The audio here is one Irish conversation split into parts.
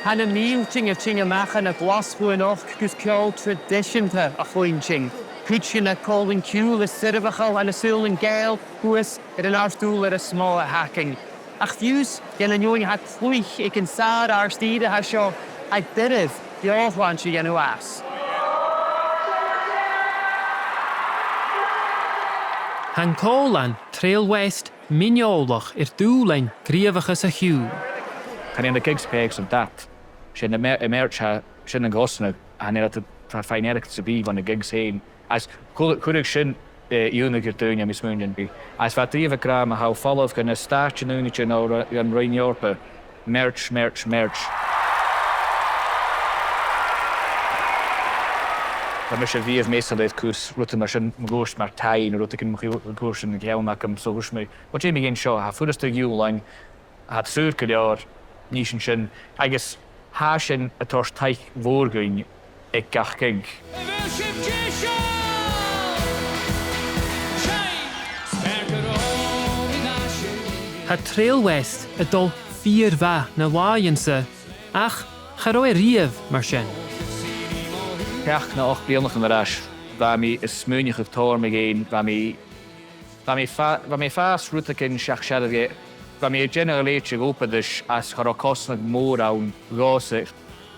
Hanna níl ting mechan a glasfuin och gus ceol tradiisianta a chuin ting. Cúid na cólan ciúil is siribachal and a súlan gael huas an arstúil a small a hacking. Ach fiús gen an yw'n hat ffwych ag yn sad ar styd a sio ag dyrydd diolchwan si gen as. Han cólan trail west miniolach dúlain gríomhachas a hiú. Can in the gigs pegs of that. Sin emercha sin an gosna and at the faighneachd to be when the gigs heen. As could sin unig doing mis moon be. As wat drive gram how follow of gonna start unit an rinn Eòrpa. Merch. Da mis víh meestal het koers rutte mar sin gost mar tain rut ik gosen gemak am so me. Wat Jamie gin show ha fuste Ealain hat surke jaar nischen sin. I guess ha sin a tos teich voorgoin ik gach gig. Ha trail west dul 4 va na waaiense. Ach, charoi rief mar sin. Kach na 8 blianach an ras, waar mi is smuinich of tor me geen, waar mi fast route in shachshadage, waar mi generaleetje open dus as harokosnig moor aan roze.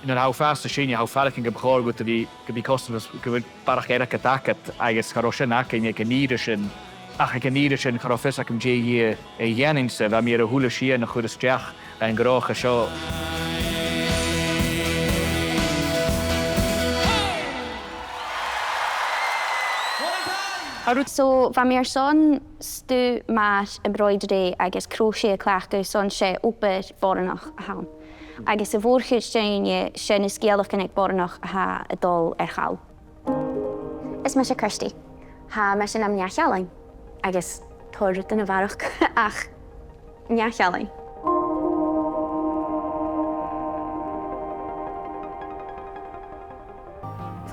En how fast the sheen, how far I can get behoor with the customers could pàigheadh attacket, I guess haroshin akin ik niedershin. Ach ik niedershin harofis akim je janinse, waar mi a hula shia na goede stjach en groche show. So, van meer son stu maar embroidery, agus crochet clachtu son sé oper bornach haan. Agus de voorgeestje sin is skeelig kan ik bornach ha dol gauw. Is me se Kirsty. Ha me sin am ealain. Agus torrit in a varach ach ealain.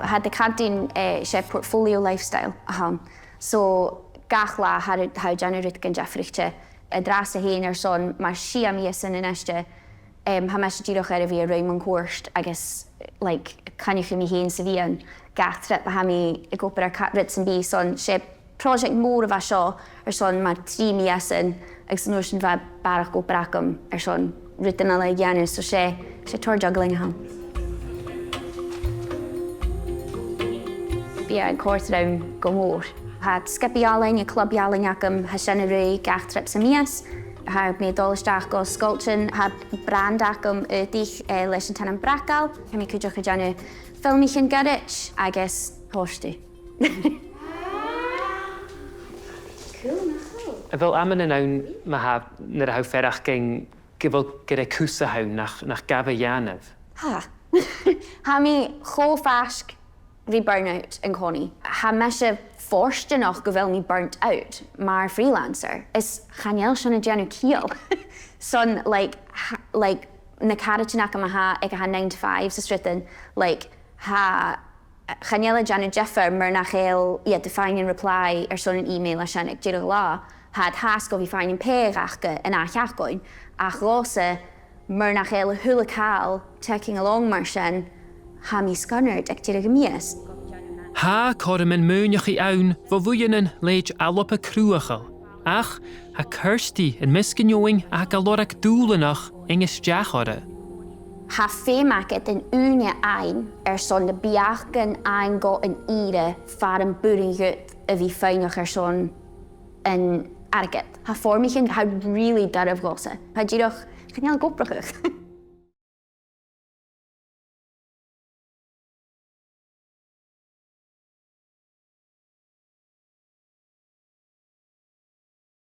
Had de cadin sé portfolio lifestyle haan. So gachla had how generate gan Jeffrichte dras heen son maar si am yesin in este ha mes diroch vi Raymond Horst I guess like can you me heen se vian gatrip ha mi go per cat rits and be son sé project more of a shaw son maar 3 yesin ag notion va barach go bracum son written alle janus so sé tor juggling ham. Bia an cuairteann go mór. Had scipialain a clubialain acham ha sin gach trips a mhìos. Ha mé dolisteach go sculptin had brand acham dich leis an tan bracal. Ha mi cuideachd a deanna filmichin gadit agus thuirstú. Wel ammen en aun ma ha naar de hou verach ging gebel gere kusse hou nach gabbe janev. Ha. Ha mi go fask vi burn-out in Connie. Ha mesje forste nog gewel niet burnt out, maar freelancer is geniaal schon een genu kiel. Son like na carachinaka ma ha ik ha 9 to 5 stritten like ha geniaal genu Jeffer maar nach heel de fine reply son een e-mail a shan ik jira la had hasko vi fine pegachke en a jakoin a grosse maar nach heel hulikaal taking along mar shan ha mi scunnerd ag tíre mhìos. Ha corm en múneach I aun vo vuienen leid Alba cruachal. Ach, ha Kirsty en miskenjoing a galorach dúlanach inges jachore. Ha fémaket en une ein son de biachen ein go en ire far een buringut a vi faighneachd son en arget. Ha formichen ha really darf gosse. Ha jiroch geniaal goprachig.